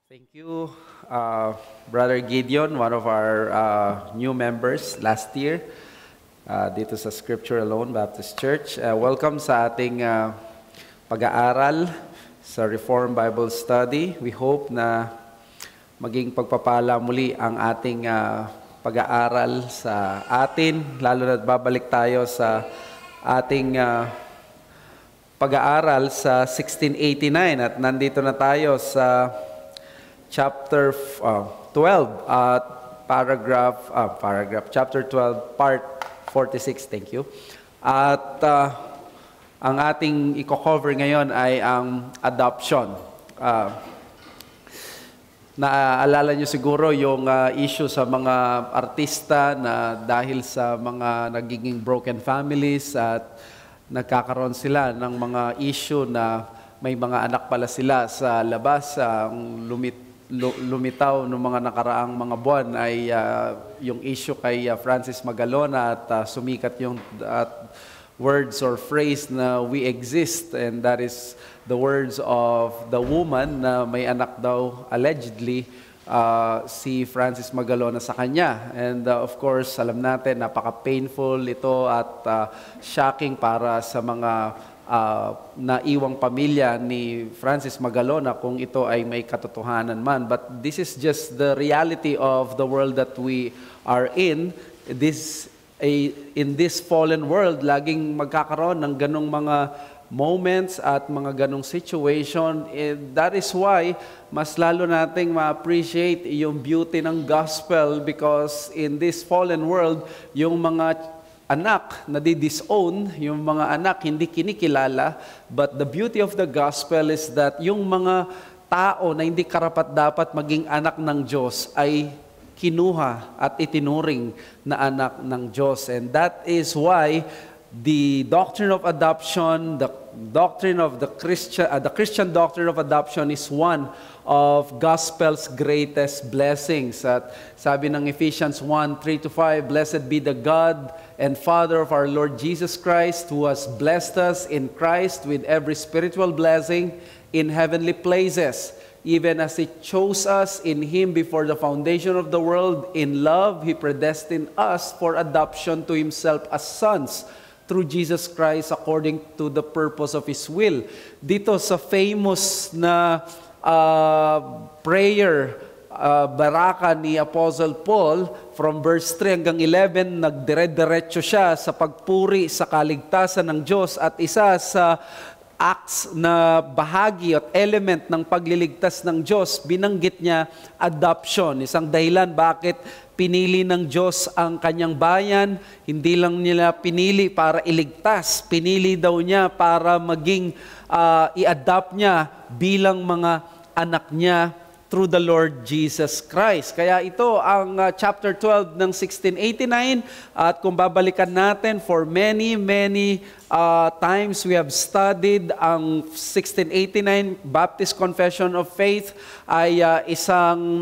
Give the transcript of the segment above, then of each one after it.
Thank you, Brother Gideon, one of our new members last year dito sa Scripture Alone Baptist Church. Welcome sa ating pag-aaral sa Reformed Bible Study. We hope na maging pagpapala muli ang ating pag-aaral sa atin, lalo na babalik tayo sa ating pag-aaral sa 1689 at nandito na tayo sa chapter 12 at chapter 12 part 46. Thank you. At ang ating i-cover ngayon ay ang adoption. Naaalala niyo siguro yung issue sa mga artista na dahil sa mga nagiging broken families at nagkakaroon sila ng mga issue na may mga anak pala sila sa labas, lumitaw ng mga nakaraang mga buwan ay yung issue kay Francis Magalona at sumikat yung words or phrase na we exist, and that is the words of the woman na may anak daw allegedly si Francis Magalona sa kanya. And of course, alam natin, napaka-painful ito at shocking para sa mga naiwang pamilya ni Francis Magalona kung ito ay may katotohanan man. But this is just the reality of the world that we are in. In this fallen world, laging magkakaroon ng ganong mga moments at mga ganong situation. That is why mas lalo nating ma-appreciate yung beauty ng gospel, because in this fallen world, yung mga anak na di-disown, yung mga anak hindi kinikilala, but the beauty of the gospel is that yung mga tao na hindi karapat-dapat maging anak ng Diyos ay kinuha at itinuring na anak ng Diyos. And that is why the doctrine of adoption, the Christian doctrine of adoption is one of gospel's greatest blessings. At sabi ng Ephesians 1:3-5, "Blessed be the God and Father of our Lord Jesus Christ, who has blessed us in Christ with every spiritual blessing in heavenly places, even as He chose us in Him before the foundation of the world. In love, He predestined us for adoption to Himself as sons, through Jesus Christ according to the purpose of His will." Dito sa famous na prayer, baraka ni Apostle Paul, from verse 3 hanggang 11, nagdire-diretso siya sa pagpuri sa kaligtasan ng Diyos, at isa sa acts na bahagi at element ng pagliligtas ng Diyos, binanggit niya adoption. Isang dahilan bakit pinili ng Diyos ang kanyang bayan, hindi lang nila pinili para iligtas, pinili daw niya para maging i-adopt niya bilang mga anak niya through the Lord Jesus Christ. Kaya ito ang chapter 12 ng 1689, at kung babalikan natin, for many times we have studied ang 1689 Baptist Confession of Faith, ay isang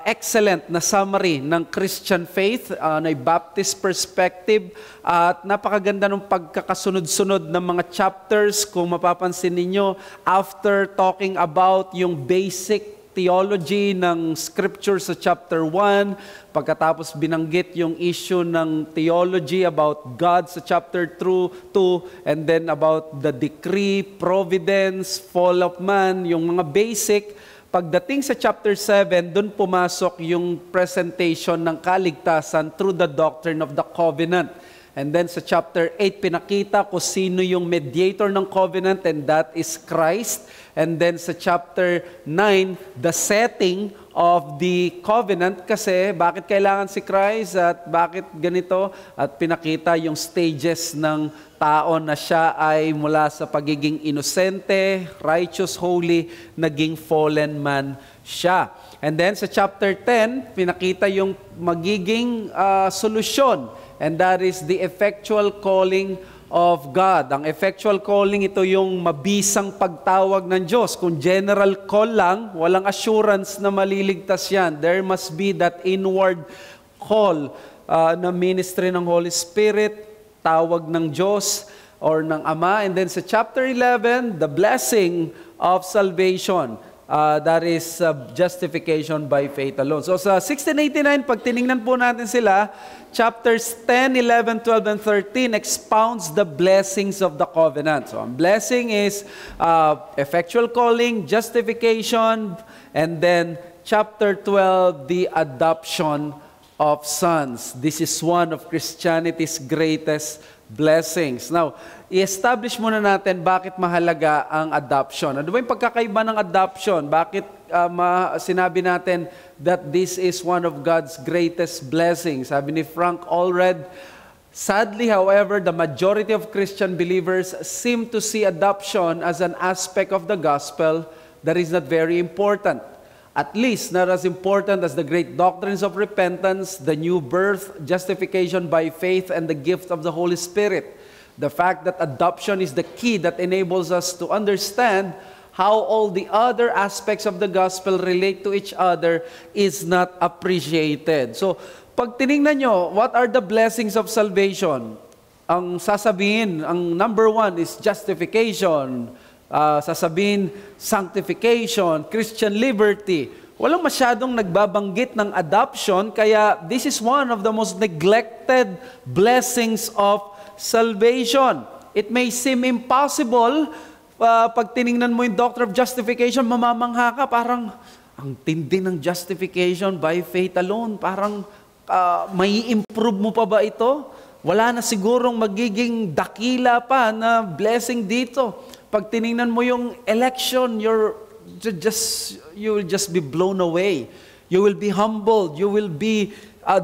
excellent na summary ng Christian faith na Baptist perspective, at napakaganda ng pagkakasunod-sunod ng mga chapters. Kung mapapansin ninyo, after talking about yung basic theology ng Scripture sa chapter 1, pagkatapos binanggit yung issue ng theology about God sa chapter 2, and then about the decree, providence, fall of man, yung mga basic. Pagdating sa chapter 7, doon pumasok yung presentation ng kaligtasan through the doctrine of the covenant. And then sa chapter 8, pinakita kung sino yung mediator ng covenant, and that is Christ. And then sa chapter 9, the setting of the covenant, kasi bakit kailangan si Christ at bakit ganito, at pinakita yung stages ng tao na siya ay mula sa pagiging inosente, righteous, holy, naging fallen man siya. And then sa chapter 10, pinakita yung magiging solusyon, and that is the effectual calling of God. Ang effectual calling, ito yung mabisang pagtawag ng Diyos. Kung general call lang, walang assurance na maliligtas yan. There must be that inward call na ministry ng Holy Spirit, tawag ng Diyos or ng Ama. And then sa chapter 11, the blessing of salvation. That is justification by faith alone. So sa 1689, pag tiningnan po natin sila, chapters 10, 11, 12, and 13 expounds the blessings of the covenant. So ang blessing is effectual calling, justification, and then chapter 12, the adoption of sons. This is one of Christianity's greatest blessings. Now, i-establish muna natin bakit mahalaga ang adoption. Ano ba yung pagkakaiba ng adoption? Bakit sinabi natin that this is one of God's greatest blessings? Sabi ni Frank Allred, sadly, however, the majority of Christian believers seem to see adoption as an aspect of the gospel that is not very important. At least not as important as the great doctrines of repentance, the new birth, justification by faith, and the gift of the Holy Spirit. The fact that adoption is the key that enables us to understand how all the other aspects of the gospel relate to each other is not appreciated. So, pag tinignan nyo, what are the blessings of salvation? Ang sasabihin, ang number one is justification. Sasabihin, sanctification, Christian liberty. Walang masyadong nagbabanggit ng adoption, kaya this is one of the most neglected blessings of salvation. It may seem impossible, pag tiningnan mo yung doctrine of justification, mamamangha ka, parang ang tindi ng justification by faith alone. Parang may improve mo pa ba ito? Wala na sigurong magiging dakila pa na blessing dito. Pag tiningnan mo yung election, you will just be blown away. You will be humbled. You will be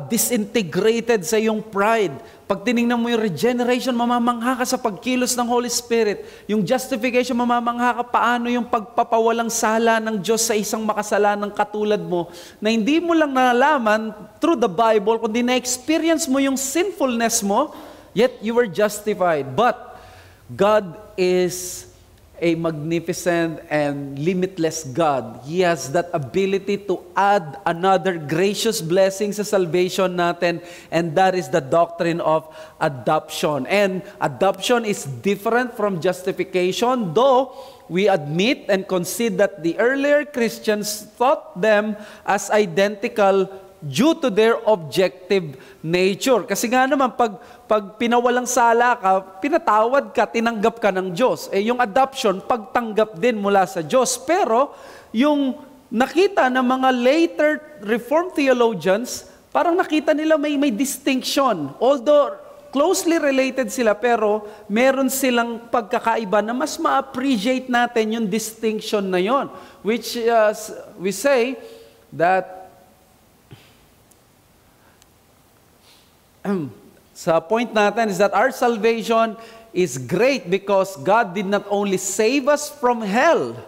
disintegrated sa iyong pride. Pag tiningnan mo yung regeneration, mamamangha ka sa pagkilos ng Holy Spirit. Yung justification, mamamangha ka paano yung pagpapawalang sala ng Diyos sa isang makasalanang katulad mo na hindi mo lang nalaman through the Bible, kundi na-experience mo yung sinfulness mo, yet you were justified. But God is a magnificent and limitless God. He has that ability to add another gracious blessing sa salvation natin, and that is the doctrine of adoption. And adoption is different from justification, though we admit and concede that the earlier Christians thought them as identical due to their objective nature. Kasi nga naman, pag pinawalang sala ka, pinatawad ka, tinanggap ka ng Diyos. Yung adoption, pagtanggap din mula sa Diyos. Pero, yung nakita ng mga later Reformed theologians, parang nakita nila may distinction. Although, closely related sila, pero meron silang pagkakaiba na mas ma-appreciate natin yung distinction na yon. Which we say that sa point natin is that our salvation is great because God did not only save us from hell.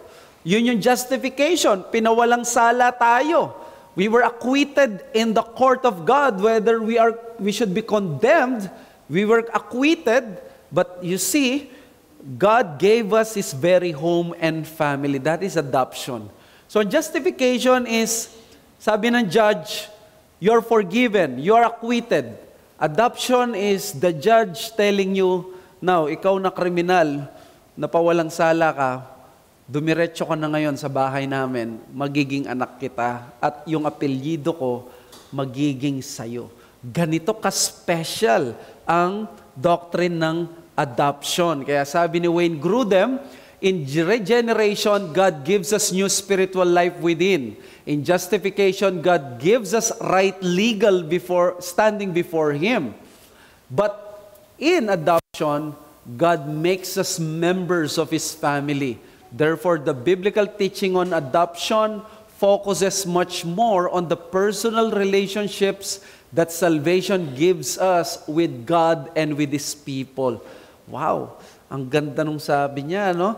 Yun yung justification. Pinawalang sala tayo. We were acquitted in the court of God, whether we should be condemned. We were acquitted, but you see, God gave us His very home and family. That is adoption. So justification is, sabi ng judge, you're forgiven, you're acquitted. Adoption is the judge telling you, now, ikaw na kriminal, napawalang sala ka, dumiretso ka na ngayon sa bahay namin, magiging anak kita, at yung apelyido ko, magiging sayo. Ganito ka-special ang doctrine ng adoption. Kaya sabi ni Wayne Grudem, in regeneration, God gives us new spiritual life within. In justification, God gives us right legal standing before Him. But in adoption, God makes us members of His family. Therefore, the biblical teaching on adoption focuses much more on the personal relationships that salvation gives us with God and with His people. Wow! Ang ganda nung sabi niya, no?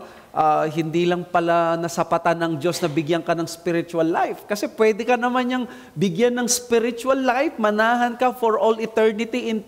Hindi lang pala nasapatan ng Diyos na bigyan ka ng spiritual life. Kasi pwede ka naman niyang bigyan ng spiritual life, manahan ka for all eternity in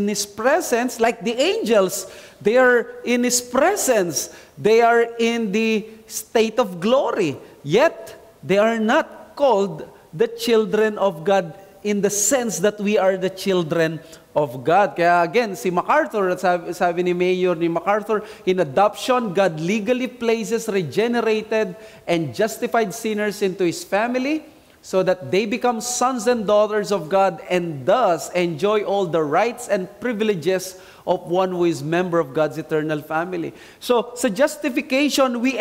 His presence, like the angels. They are in His presence. They are in the state of glory. Yet, they are not called the children of God in the sense that we are the children of God. Kaya again, si MacArthur, at sabi ni Mayor ni MacArthur, in adoption, God legally places regenerated and justified sinners into His family so that they become sons and daughters of God and thus enjoy all the rights and privileges of one who is member of God's eternal family. So, sa justification, we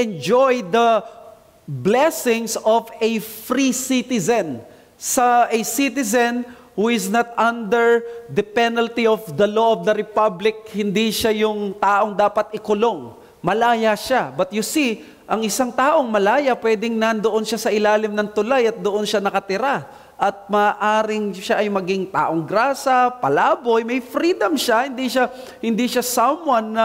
enjoy the blessings of a free citizen. Sa a citizen who is not under the penalty of the law of the republic, hindi siya yung taong dapat ikulong. Malaya siya. But you see, ang isang taong malaya, pwedeng nandoon siya sa ilalim ng tulay at doon siya nakatira. At maaring siya ay maging taong grasa, palaboy, may freedom siya, hindi siya someone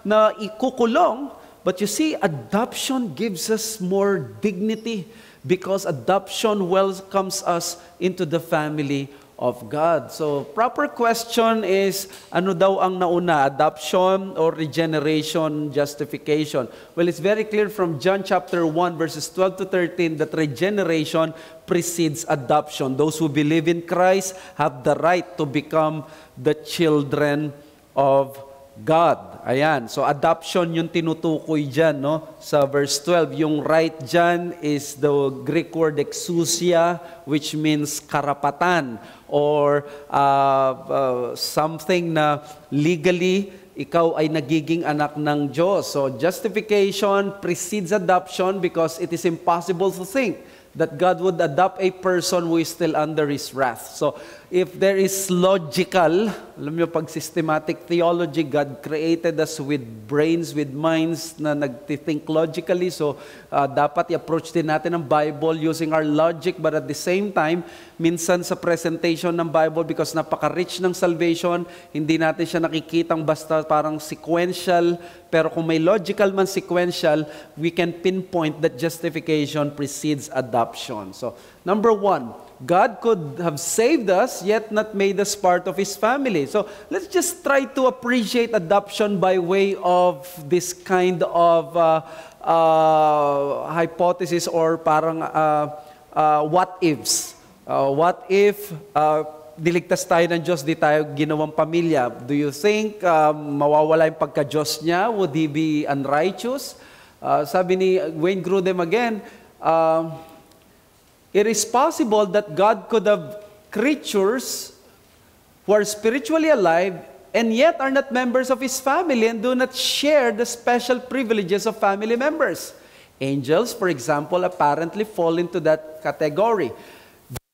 na ikukulong. But you see, adoption gives us more dignity because adoption welcomes us into the family of God. So, proper question is, ano daw ang nauna, adoption or regeneration, justification? Well, it's very clear from John chapter 1, verses 12 to 13, that regeneration precedes adoption. Those who believe in Christ have the right to become the children of God. Ayan. So, adoption yung tinutukoy dyan, no? Sa verse 12, yung right dyan is the Greek word exousia, which means karapatan or something na legally ikaw ay nagiging anak ng Diyos. So, justification precedes adoption because it is impossible to think that God would adopt a person who is still under His wrath. So, if there is logical, alam niyo, pag systematic theology, God created us with brains, with minds na nag-think logically. So, dapat i-approach din natin ang Bible using our logic, but at the same time, minsan sa presentation ng Bible, because napaka-rich ng salvation, hindi natin siya nakikitang basta parang sequential, pero kung may logical man sequential, we can pinpoint that justification precedes adoption. So, number one, God could have saved us, yet not made us part of His family. So, let's just try to appreciate adoption by way of this kind of hypothesis or parang what-ifs. What if niligtas tayo ng Diyos, di tayo ginawang pamilya? Do you think mawawala yung pagka-Diyos niya? Would He be unrighteous? Sabi ni Wayne Grudem again, it is possible that God could have creatures who are spiritually alive and yet are not members of His family and do not share the special privileges of family members. Angels, for example, apparently fall into that category.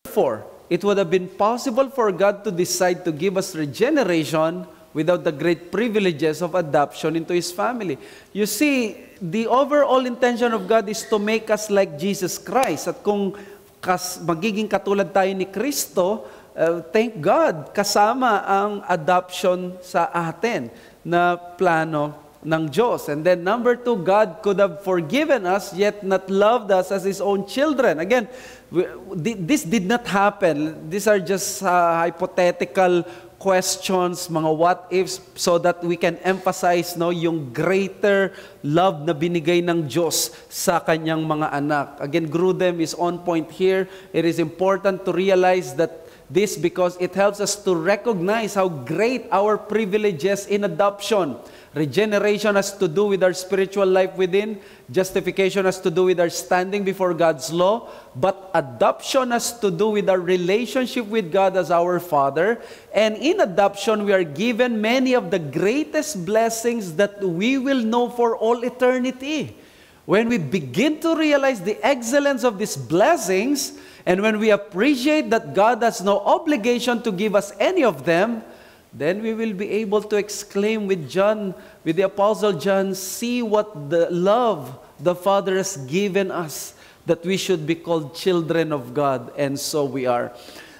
Therefore, it would have been possible for God to decide to give us regeneration without the great privileges of adoption into His family. You see, the overall intention of God is to make us like Jesus Christ. At kung magiging katulad tayo ni Kristo, thank God, kasama ang adoption sa atin na plano ng Diyos. And then number two, God could have forgiven us yet not loved us as His own children. Again, this did not happen. These are just hypothetical questions, mga what-ifs, so that we can emphasize yung greater love na binigay ng Diyos sa Kanyang mga anak. Again, Grudem is on point here. It is important to realize that this because it helps us to recognize how great our privileges in adoption. Regeneration has to do with our spiritual life within. Justification has to do with our standing before God's law. But adoption has to do with our relationship with God as our Father. And in adoption, we are given many of the greatest blessings that we will know for all eternity. When we begin to realize the excellence of these blessings, and when we appreciate that God has no obligation to give us any of them, then we will be able to exclaim with the Apostle John, see what the love the Father has given us, that we should be called children of God, and so we are.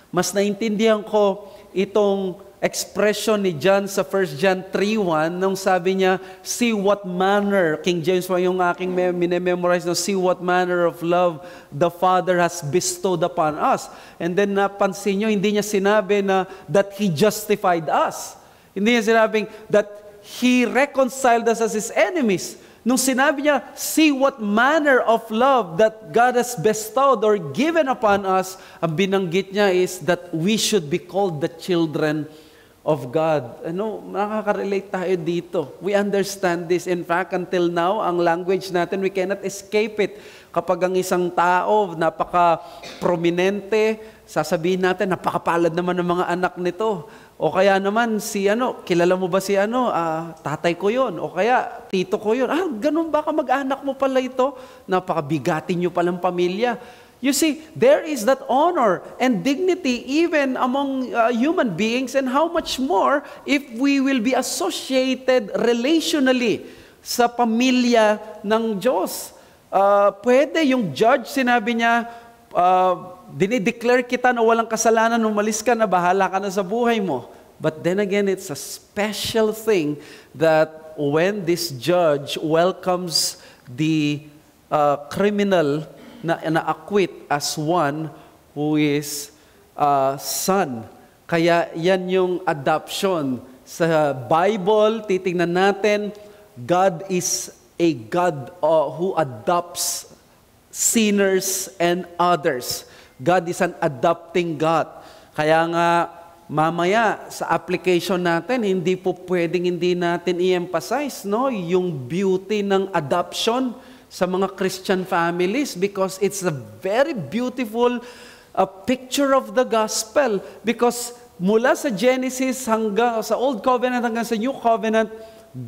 Mas naintindihan ko itong expression ni John sa 1 John 3:1 nung sabi niya, see what manner, King James pa yung aking minememorize, no, see what manner of love the Father has bestowed upon us. And then napansin nyo, hindi niya sinabi na that He justified us. Hindi niya sinabing that He reconciled us as His enemies. Nung sinabi niya, see what manner of love that God has bestowed or given upon us, ang binanggit niya is that we should be called the children of God. Nakaka-relate tayo dito. We understand this. In fact, until now, ang language natin, we cannot escape it. Kapag ang isang tao, napaka-prominente, sasabihin natin, napakapalad naman ng mga anak nito. O kaya naman, kilala mo ba tatay ko yon. O kaya, tito ko yon. Ganun ba mag-anak mo pala ito? Napakabigatin nyo palang pamilya. You see, there is that honor and dignity even among human beings, and how much more if we will be associated relationally sa pamilya ng Diyos. Pwede yung judge, sinabi niya, dinideclare kita na walang kasalanan, umalis ka na, bahala ka na sa buhay mo. But then again, it's a special thing that when this judge welcomes the criminal na acquit as one who is son. Kaya yan yung adoption. Sa Bible, titingnan natin, God is a God who adopts sinners and others. God is an adopting God. Kaya nga, mamaya sa application natin, hindi po pwedeng hindi natin i-emphasize yung beauty ng adoption sa mga Christian families, because it's a very beautiful picture of the gospel. Because mula sa Genesis hanggang sa Old Covenant hanggang sa New Covenant,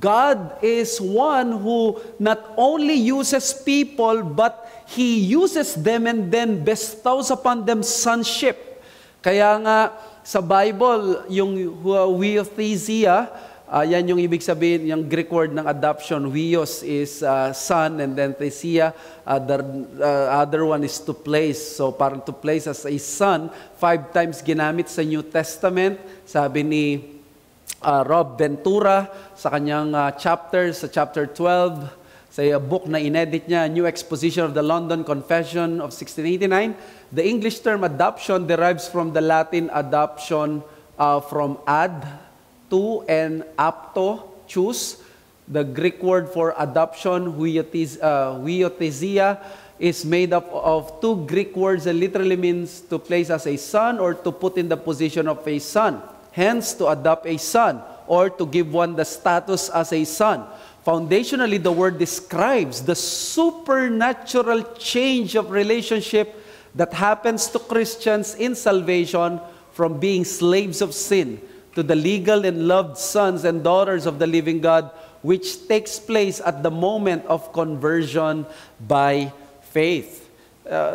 God is one who not only uses people, but He uses them and then bestows upon them sonship. Kaya nga sa Bible, yung huiothesia, yan yung ibig sabihin, yung Greek word ng adoption. Huios is son, and then thesia, other one is to place. So parang to place as a son, 5 times ginamit sa New Testament. Sabi ni Rob Ventura sa kanyang chapter 12, sa book na inedit niya, New Exposition of the London Confession of 1689, the English term adoption derives from the Latin adoption from ad, to, and apto, choose. The Greek word for adoption, huiothesia, is made up of 2 Greek words that literally means to place as a son or to put in the position of a son. Hence, to adopt a son or to give one the status as a son. Foundationally, the word describes the supernatural change of relationship that happens to Christians in salvation from being slaves of sin to the legal and loved sons and daughters of the living God, which takes place at the moment of conversion by faith.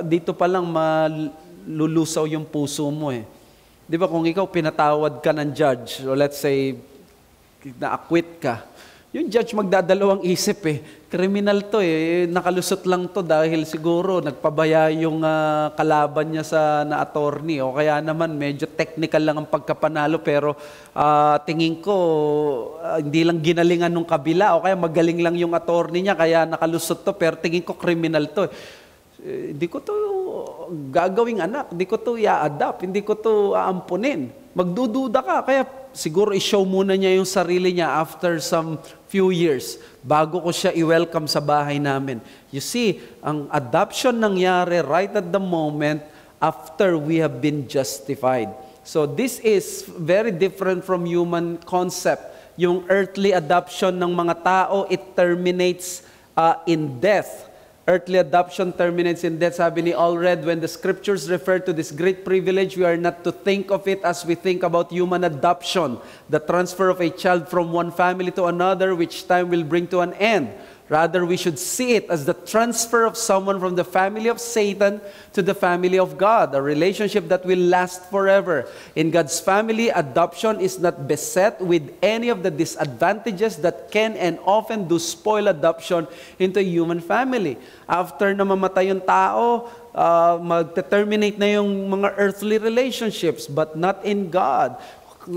Dito pa lang malulusaw yung puso mo eh. Di ba kung ikaw pinatawad ka ng judge, or let's say, na-acquit ka, yung judge magdadalawang isip eh. Criminal to eh. Nakalusot lang to dahil siguro nagpabaya yung kalaban niya sa na-attorney. O kaya naman medyo technical lang ang pagkapanalo, pero tingin ko hindi lang ginalingan nung kabila. O kaya magaling lang yung attorney niya kaya nakalusot to, pero tingin ko criminal to. Hindi ko to gagawing anak. Hindi ko to i-adapt. Hindi ko to aampunin. Magdududa ka. Kaya siguro i-show muna niya yung sarili niya after some few years bago ko siya i-welcome sa bahay namin. You see, ang adoption nangyari right at the moment after we have been justified. So this is very different from human concept. Yung earthly adoption ng mga tao, it terminates in death. Earthly adoption terminates in death. Sabi ni Allred, when the scriptures refer to this great privilege, we are not to think of it as we think about human adoption, the transfer of a child from one family to another, which time will bring to an end. Rather, we should see it as the transfer of someone from the family of Satan to the family of God, a relationship that will last forever. In God's family, adoption is not beset with any of the disadvantages that can and often do spoil adoption into a human family. After na mamatay yung tao, mag-terminate na yung mga earthly relationships, but not in God.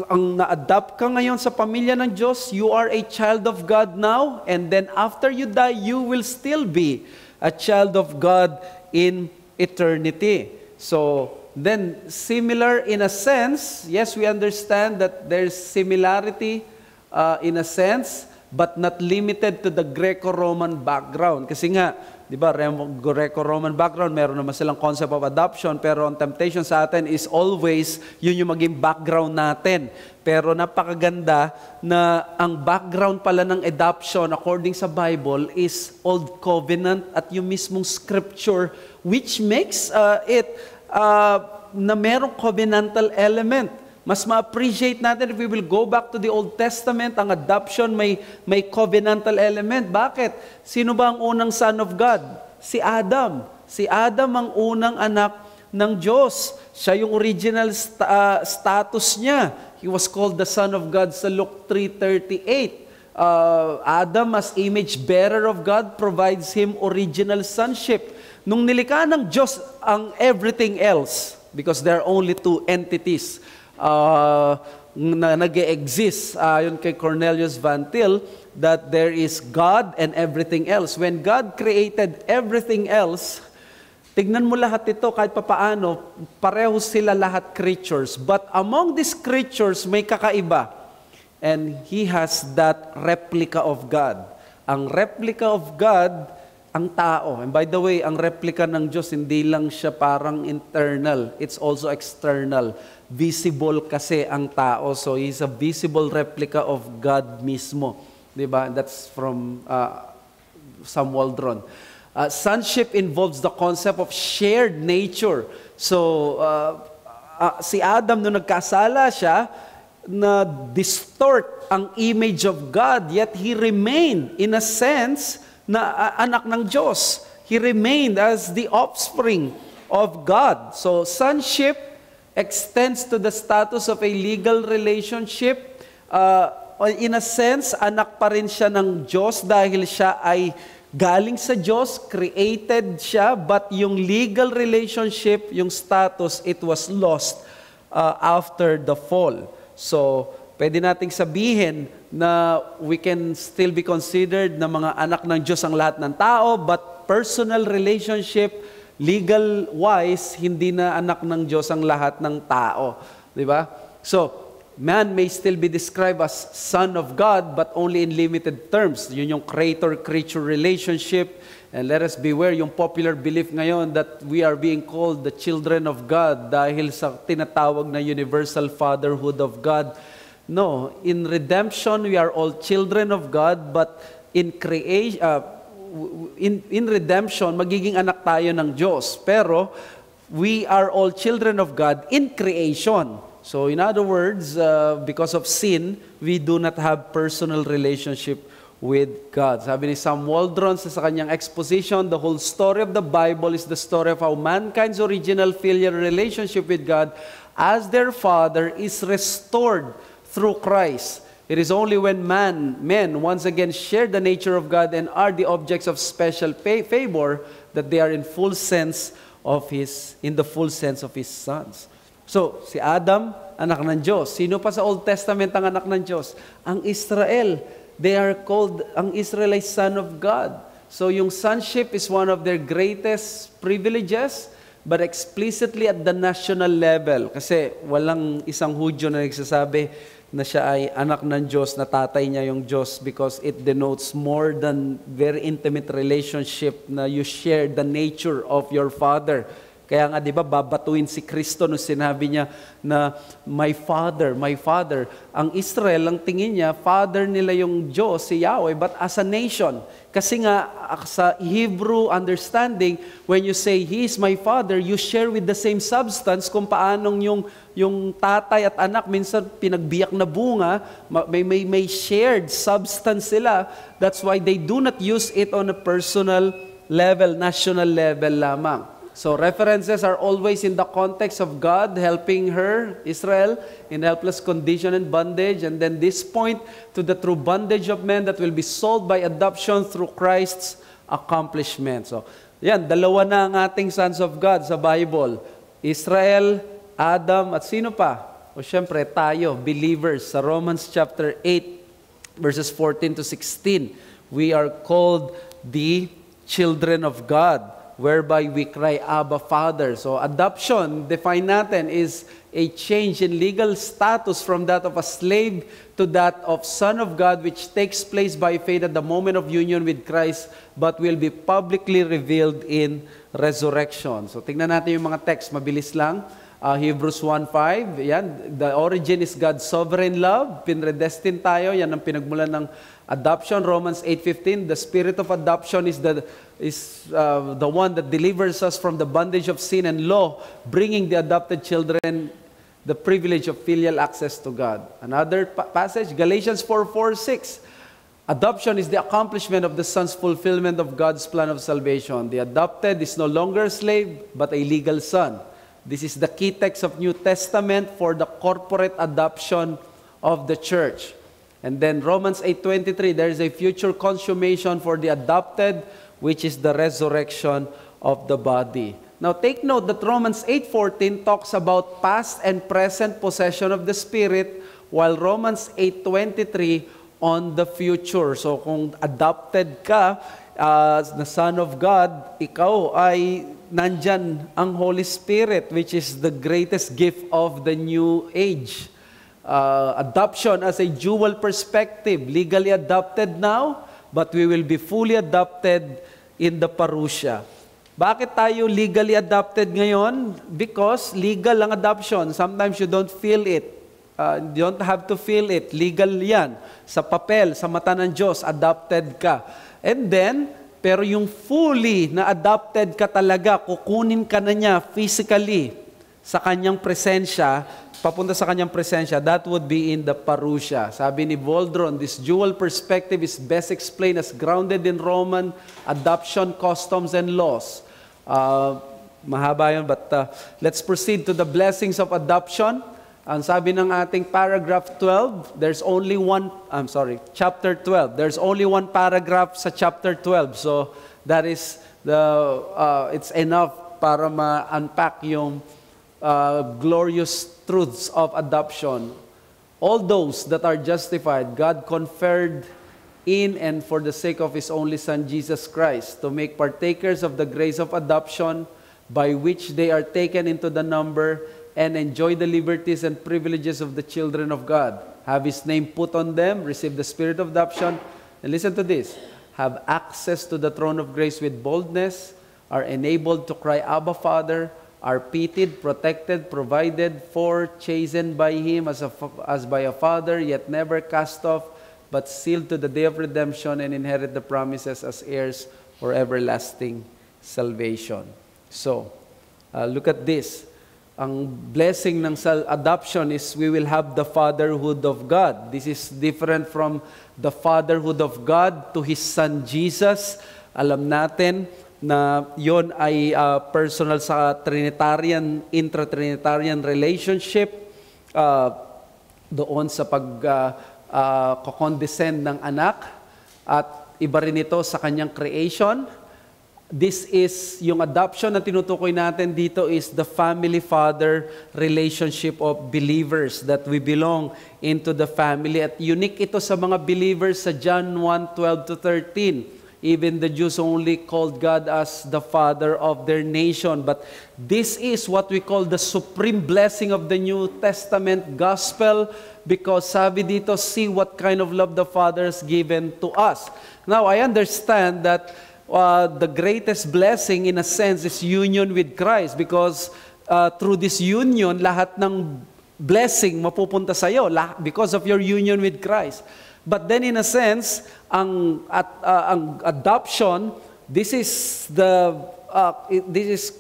Ang na-adapt ka ngayon sa pamilya ng Diyos, you are a child of God now, and then after you die, you will still be a child of God in eternity. So, then similar in a sense, yes, we understand that there's similarity in a sense, but not limited to the Greco-Roman background. Kasi nga, di ba, Greco-Roman background, meron naman silang concept of adoption, pero ang temptation sa atin is always yun yung maging background natin. Pero napakaganda na ang background pala ng adoption according sa Bible is Old Covenant at yung mismong Scripture, which makes na merong covenantal element. Mas ma-appreciate natin if we will go back to the Old Testament, ang adoption may covenantal element. Bakit? Sino ba ang unang son of God? Si Adam. Si Adam ang unang anak ng Diyos. Siya yung original status niya. He was called the Son of God sa Luke 3:38. Adam as image bearer of God provides him original sonship. Nung nilikha ng Diyos ang everything else, because there are only two entities na nag-e-exist, ayon kay Cornelius Van Til, that there is God and everything else. When God created everything else, tignan mo lahat ito, kahit papaano, pareho sila lahat creatures. But among these creatures, may kakaiba. And He has that replica of God. Ang replica of God, ang tao. And by the way, ang replica ng Diyos, hindi lang siya parang internal. It's also external. Visible kasi ang tao. So, He's a visible replica of God mismo. Diba? That's from Sam Waldron. Sonship involves the concept of shared nature. So, si Adam, nung nagkasala siya, na-distort ang image of God, yet he remained, in a sense, na anak ng Diyos. He remained as the offspring of God. So, sonship extends to the status of a legal relationship. In a sense, anak pa rin siya ng Diyos dahil siya ay galing sa Diyos, created siya, but yung legal relationship, yung status, it was lost after the fall. So, pwede nating sabihin na we can still be considered na mga anak ng Diyos ang lahat ng tao, but personal relationship, legal-wise, hindi na anak ng Diyos ang lahat ng tao. Di ba? So, man may still be described as son of God, but only in limited terms. Yun yung creator-creature relationship. And let us beware yung popular belief ngayon that we are being called the children of God dahil sa tinatawag na universal fatherhood of God. No, in redemption, we are all children of God, but in creation, in redemption, magiging anak tayo ng Diyos. Pero we are all children of God in creation. So in other words, because of sin, we do not have personal relationship with God. Sabi ni Sam Waldron sa kanyang exposition, the whole story of the Bible is the story of how mankind's original filial relationship with God as their Father is restored through Christ. It is only when men once again share the nature of God and are the objects of special favor that they are in the full sense of His sons. So, si Adam, anak ng Diyos. Sino pa sa Old Testament ang anak ng Diyos? Ang Israel. They are called, ang Israelite son of God. So yung sonship is one of their greatest privileges, but explicitly at the national level. Kasi walang isang Hudyo na nagsasabi na siya ay anak ng Diyos, na tatay niya yung Diyos, because it denotes more than very intimate relationship na you share the nature of your Father. Kaya nga, di ba, babatuin si Kristo nung sinabi niya na, my Father. Ang Israel, ang tingin niya, Father nila yung Diyos, si Yahweh, but as a nation. Kasi nga, sa Hebrew understanding, when you say, He is my Father, you share with the same substance kung paanong yung tatay at anak, minsan pinagbiyak na bunga, may shared substance sila. That's why they do not use it on a personal level, national level lamang. So references are always in the context of God helping her, Israel, in helpless condition and bondage. And then this point to the true bondage of men that will be solved by adoption through Christ's accomplishment. So, yan, dalawa na ang ating sons of God sa Bible. Israel, Adam, at sino pa? O syempre, tayo, believers. Sa Romans chapter 8, verses 14 to 16, we are called the children of God. whereby we cry, Abba, Father. So adoption, define natin, is a change in legal status from that of a slave to that of son of God, which takes place by faith at the moment of union with Christ, but will be publicly revealed in resurrection. So tingnan natin yung mga text, mabilis lang. Hebrews 1:5, yan, the origin is God's sovereign love, pinredestined tayo, yan ang pinagmulan ng adoption. Romans 8:15, the spirit of adoption is the one that delivers us from the bondage of sin and law, bringing the adopted children the privilege of filial access to God. Another passage, Galatians 4:6, adoption is the accomplishment of the Son's fulfillment of God's plan of salvation. The adopted is no longer a slave, but a legal son. This is the key text of New Testament for the corporate adoption of the church. And then Romans 8:23, there is a future consummation for the adopted, which is the resurrection of the body. Now take note that Romans 8:14 talks about past and present possession of the Spirit, while Romans 8:23 on the future. So kung adopted ka as the Son of God, ikaw ay nandyan ang Holy Spirit, which is the greatest gift of the new age. Adoption as a dual perspective, legally adopted now, but we will be fully adopted in the parousia. Bakit tayo legally adopted ngayon? Because legal ang adoption. Sometimes you don't feel it. You don't have to feel it. Legal yan. Sa papel, sa mata ng Diyos, adopted ka. And then, pero yung fully na adopted ka talaga, kukunin ka na niya physically sa kanyang presensya, papunta sa kanyang presensya, that would be in the parousia. Sabi ni Waldron, this dual perspective is best explained as grounded in Roman adoption customs and laws. Mahaba yun, but let's proceed to the blessings of adoption. Ang sabi ng ating paragraph 12, chapter 12. There's only one paragraph sa chapter 12. So that is it's enough para ma-unpack yung glorious truths of adoption. All those that are justified, God conferred in and for the sake of His only Son, Jesus Christ, to make partakers of the grace of adoption, by which they are taken into the number and enjoy the liberties and privileges of the children of God. Have His name put on them, receive the spirit of adoption, and listen to this, have access to the throne of grace with boldness, are enabled to cry, Abba, Father, are pitied, protected, provided for, chastened by Him as by a father, yet never cast off, but sealed to the day of redemption, and inherit the promises as heirs for everlasting salvation. So, look at this. Ang blessing ng adoption is we will have the fatherhood of God. This is different from the fatherhood of God to His Son Jesus. Alam natin na yon ay personal sa Trinitarian, intra-Trinitarian relationship, doon sa pag-condescend ng anak, at iba rin ito sa kanyang creation. This is, yung adoption na tinutukoy natin dito is the family-father relationship of believers, that we belong into the family. At unique ito sa mga believers sa John 1:12-13. Even the Jews only called God as the Father of their nation. But this is what we call the supreme blessing of the New Testament gospel, because sabi dito, see what kind of love the Father has given to us. Now, I understand that the greatest blessing in a sense is union with Christ, because through this union, lahat ng blessing mapupunta sa iyo because of your union with Christ. But then in a sense, ang adoption, this is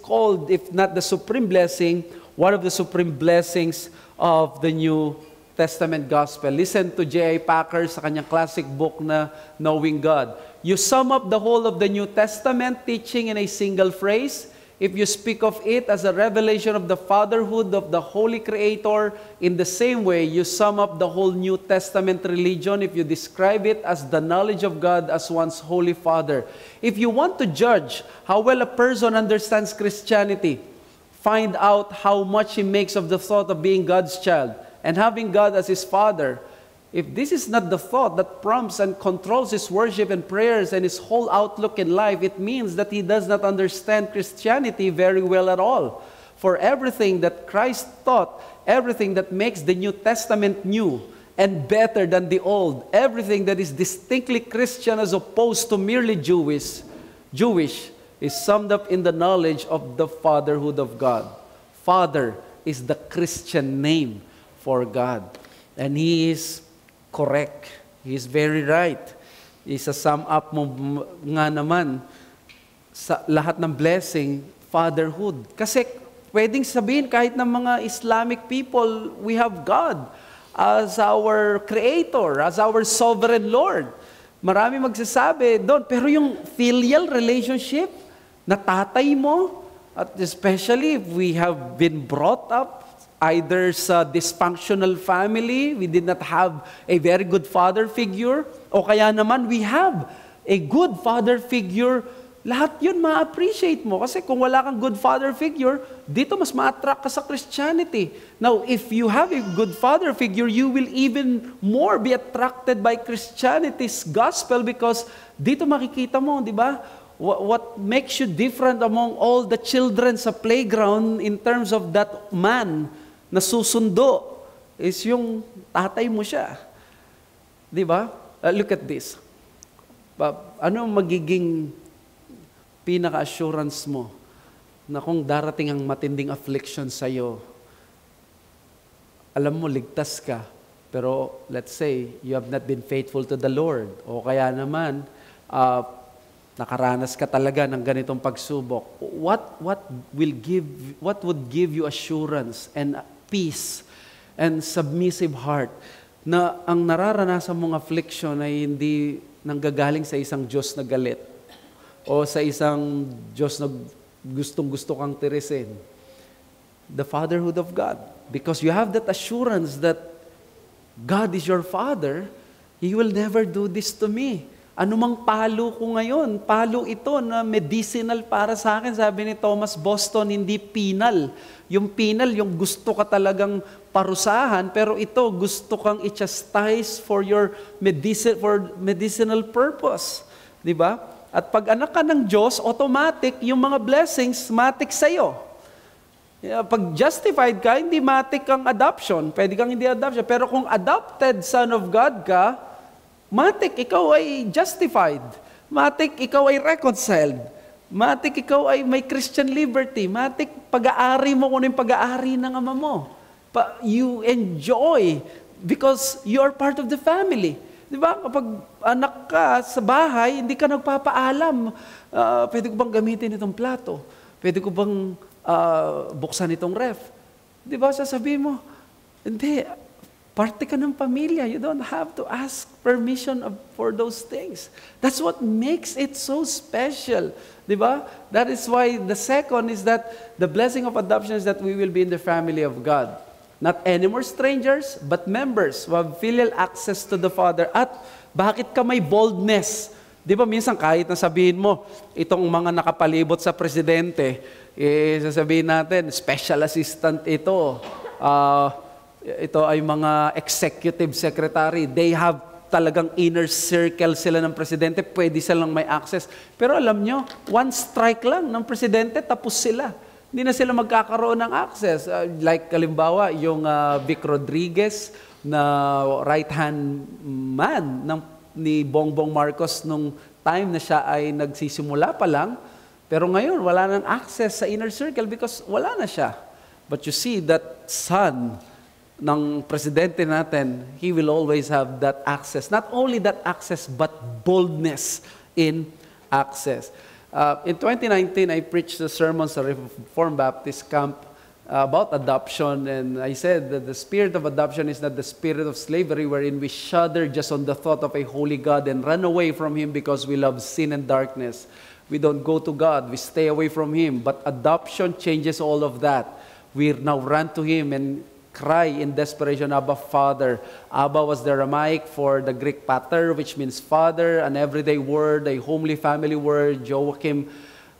called, if not the supreme blessing, one of the supreme blessings of the New Testament gospel. Listen to J.I. Packer sa kanyang classic book na Knowing God. You sum up the whole of the New Testament teaching in a single phrase. If you speak of it as a revelation of the fatherhood of the Holy Creator, in the same way, you sum up the whole New Testament religion if you describe it as the knowledge of God as one's Holy Father. If you want to judge how well a person understands Christianity, find out how much he makes of the thought of being God's child and having God as his Father. if this is not the thought that prompts and controls his worship and prayers and his whole outlook in life, it means that he does not understand Christianity very well at all. For everything that Christ taught, everything that makes the New Testament new and better than the Old, everything that is distinctly Christian as opposed to merely Jewish, is summed up in the knowledge of the fatherhood of God. Father is the Christian name for God. And He is correct. He is very right. Isa-sum up mo nga naman sa lahat ng blessing, fatherhood. Kasi pwedeng sabihin kahit ng mga Islamic people, we have God as our Creator, as our Sovereign Lord. Marami magsasabi doon, pero yung filial relationship na tatay mo, at especially if we have been brought up either sa dysfunctional family, we did not have a very good father figure, o kaya naman we have a good father figure, lahat yun ma-appreciate mo. Kasi kung wala kang good father figure, dito mas ma-attract ka sa Christianity. Now, if you have a good father figure, you will even more be attracted by Christianity's gospel because dito makikita mo, di ba? What makes you different among all the children sa playground in terms of that man na susundo is yung tatay mo siya. Di ba? Look at this. Ano magiging pinaka-assurance mo na kung darating ang matinding affliction sa'yo, alam mo, ligtas ka, pero let's say, you have not been faithful to the Lord, o kaya naman, nakaranas ka talaga ng ganitong pagsubok, what would give you assurance and peace and submissive heart na ang nararanasan mong affliction ay hindi nanggagaling sa isang Diyos na galit o sa isang Diyos na gustong-gusto kang tirisin? The fatherhood of God. Because you have that assurance that God is your Father, He will never do this to me. Anumang palo ko ngayon, palo ito na medicinal para sa akin, sabi ni Thomas Boston, hindi penal. Yung penal, yung gusto ka talagang parusahan, pero ito, gusto kang i-chastise for your medicinal purpose. Di ba? At pag anak ka ng Diyos, automatic, yung mga blessings, matik sa'yo. Pag justified ka, hindi matik ang adoption. Pwede kang hindi adoption. Pero kung adopted son of God ka, matik, ikaw ay justified. Matik, ikaw ay reconciled. Matik, ikaw ay may Christian liberty. Matik, pag-aari mo kung ano yung pag-aari ng ama mo. You enjoy because you are part of the family. Di ba? Kapag anak ka sa bahay, hindi ka nagpapaalam. Pwede ko bang gamitin itong plato? Pwede ko bang buksan itong ref? Di ba? Sasabihin mo, hindi, parte ka ng pamilya. You don't have to ask permission for those things. That's what makes it so special. Di ba? That is why the second is that the blessing of adoption is that we will be in the family of God. Not any more strangers, but members who have filial access to the Father. At bakit ka may boldness? Di ba minsan kahit na sabihin mo, itong mga nakapalibot sa presidente, sasabihin natin, special assistant ito, ito ay mga executive secretary. They have talagang inner circle sila ng presidente, pwede silang may access. Pero alam nyo, one strike lang ng presidente, tapos sila. Hindi na sila magkakaroon ng access. Like kalimbawa, yung Vic Rodriguez na right-hand man ni Bongbong Marcos nung time na siya ay nagsisimula pa lang. Pero ngayon, wala nang access sa inner circle because wala na siya. But you see, that son ng presidente natin, he will always have that access. Not only that access, but boldness in access. In 2019, I preached a sermon sa Reformed Baptist Camp about adoption, and I said that the spirit of adoption is not the spirit of slavery wherein we shudder just on the thought of a holy God and run away from Him because we love sin and darkness. We don't go to God, we stay away from Him. But adoption changes all of that. We now run to Him and cry in desperation, Abba, Father. Abba was the Aramaic for the Greek pater, which means father, an everyday word, a homely family word. Joachim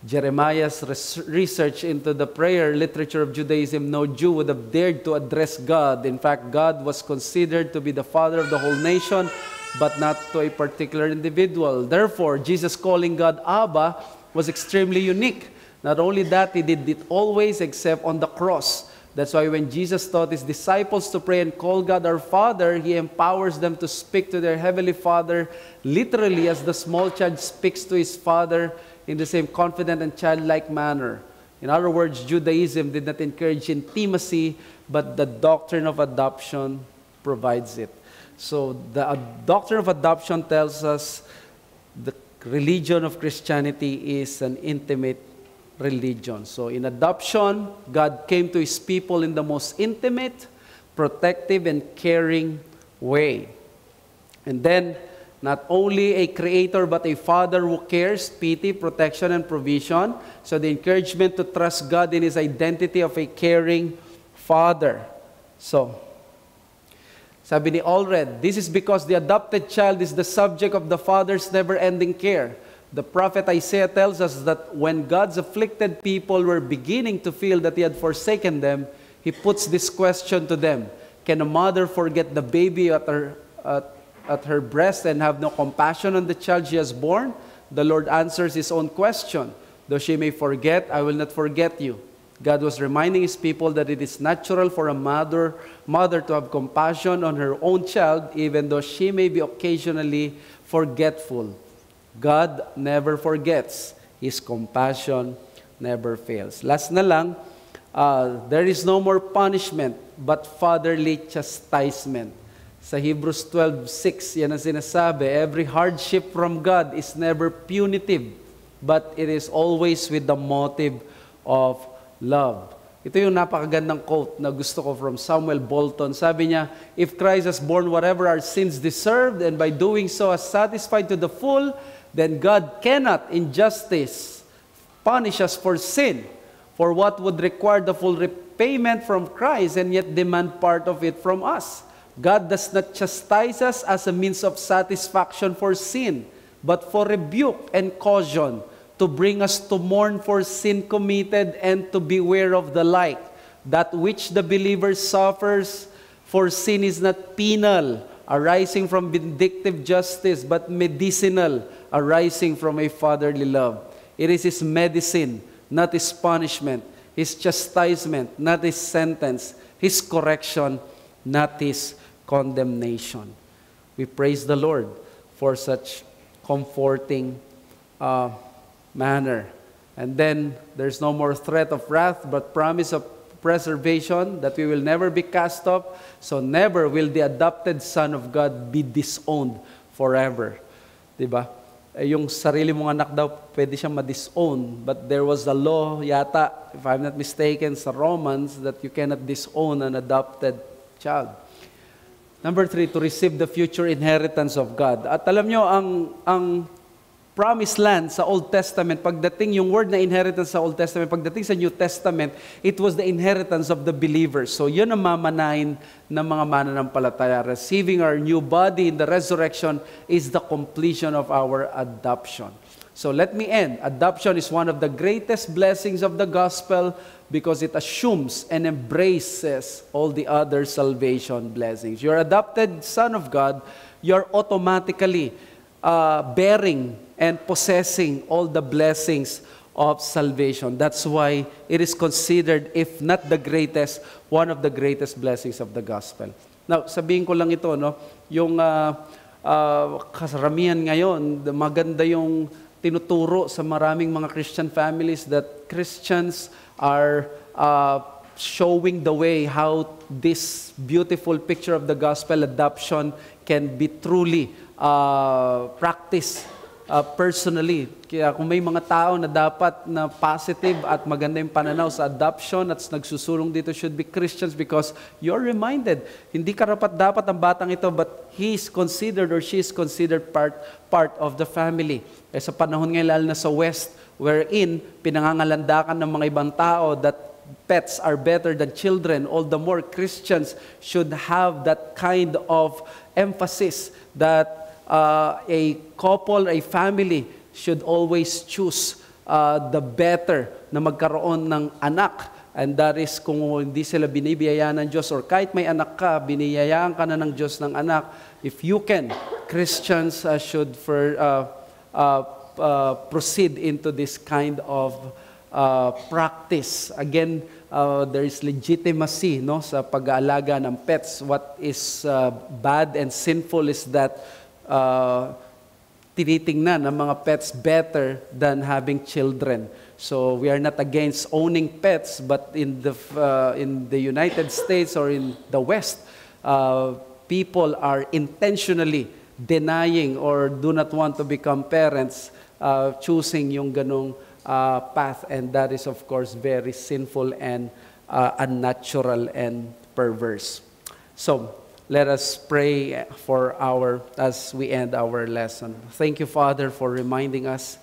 Jeremiah's research into the prayer literature of Judaism, no Jew would have dared to address God. In fact, God was considered to be the father of the whole nation, but not to a particular individual. Therefore, Jesus calling God Abba was extremely unique. Not only that, he did it always except on the cross. That's why when Jesus taught his disciples to pray and call God our Father, he empowers them to speak to their Heavenly Father literally as the small child speaks to his father in the same confident and childlike manner. In other words, Judaism did not encourage intimacy, but the doctrine of adoption provides it. So the doctrine of adoption tells us the religion of Christianity is an intimate religion. So in adoption, God came to his people in the most intimate, protective, and caring way. And then, not only a creator, but a father who cares, pity, protection, and provision. So the encouragement to trust God in his identity of a caring father. So, sabi ni Allred, this is because the adopted child is the subject of the father's never-ending care. The prophet Isaiah tells us that when God's afflicted people were beginning to feel that he had forsaken them, he puts this question to them: can a mother forget the baby at her breast and have no compassion on the child she has born? The Lord answers his own question. Though she may forget, I will not forget you. God was reminding his people that it is natural for a mother to have compassion on her own child, even though she may be occasionally forgetful. God never forgets. His compassion never fails. Last na lang, there is no more punishment but fatherly chastisement. Sa Hebrews 12:6, yan ang sinasabi, every hardship from God is never punitive, but it is always with the motive of love. Ito yung napakagandang quote na gusto ko from Samuel Bolton. Sabi niya, if Christ has borne whatever our sins deserved, and by doing so has satisfied to the full, then God cannot, in justice, punish us for sin, for what would require the full repayment from Christ and yet demand part of it from us. God does not chastise us as a means of satisfaction for sin, but for rebuke and caution, to bring us to mourn for sin committed and to beware of the like. That which the believer suffers for sin is not penal, arising from vindictive justice, but medicinal, arising from a fatherly love. It is his medicine, not his punishment, his chastisement, not his sentence, his correction, not his condemnation. We praise the Lord for such comforting manner. And then there's no more threat of wrath, but promise of preservation, that we will never be cast off. So never will the adopted Son of God be disowned forever. Diba? Yung sarili mong anak daw, pwede siyang ma-disown. But there was a law yata, if I'm not mistaken, sa Romans, that you cannot disown an adopted child. Number 3, to receive the future inheritance of God. At alam nyo, ang promised land sa Old Testament, pagdating yung word na inheritance sa Old Testament, pagdating sa New Testament, it was the inheritance of the believers. So yun ang mamanahin ng mga mananampalataya. Receiving our new body in the resurrection is the completion of our adoption. So let me end. Adoption is one of the greatest blessings of the gospel because it assumes and embraces all the other salvation blessings. You're adopted son of God, you're automatically bearing and possessing all the blessings of salvation. That's why it is considered, if not the greatest, one of the greatest blessings of the gospel. Now, sabihin ko lang ito, no? Yung kasaramihan ngayon, maganda yung tinuturo sa maraming mga Christian families that Christians are showing the way how this beautiful picture of the gospel adoption can be truly practiced personally. Kaya kung may mga tao na dapat na positive at maganda yung pananaw sa adoption at nagsusulong dito should be Christians because you're reminded, hindi karapat-dapat ang batang ito but he is considered or she is considered part of the family. Eh sa panahon ngayon lalo na sa West, wherein pinangangalandakan ng mga ibang tao that pets are better than children, all the more Christians should have that kind of emphasis that a couple, a family should always choose the better na magkaroon ng anak. And that is kung hindi sila binibiyayaan ng Diyos or kahit may anak ka, biniyayaan ka na ng Diyos ng anak. If you can, Christians should proceed into this kind of practice. Again, there is legitimacy sa pag-aalaga ng pets. What is bad and sinful is that tinitingnan ng mga pets better than having children. So we are not against owning pets, but in the United States or in the West, people are intentionally denying or do not want to become parents, choosing yung ganong path, and that is of course very sinful and unnatural and perverse. So let us pray as we end our lesson. Thank you, Father, for reminding us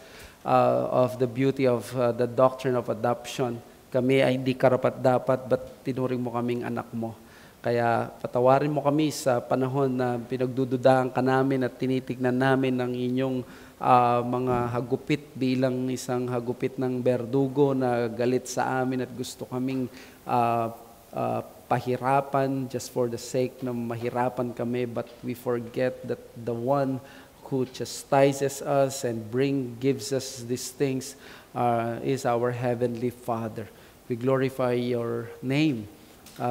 of the beauty of the doctrine of adoption. Kami ay hindi karapat-dapat, but tinuring mo kaming anak mo. Kaya patawarin mo kami sa panahon na pinagdududahan ka namin at tinitignan namin ang inyong mga hagupit bilang isang hagupit ng berdugo na galit sa amin at gusto kaming pahirapan just for the sake na mahirapan kami, but we forget that the one who chastises us and gives us these things is our Heavenly Father. We glorify your name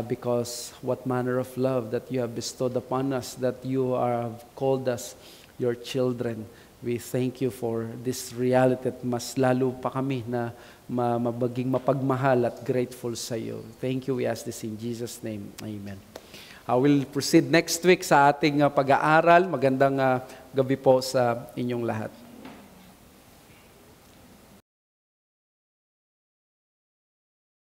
because what manner of love that you have bestowed upon us, that you have called us your children. We thank you for this reality at mas lalo pa kami na maging mapagmahal at grateful sa iyo. Thank you, we ask this in Jesus' name. Amen. I will proceed next week sa ating pag-aaral. Magandang gabi po sa inyong lahat.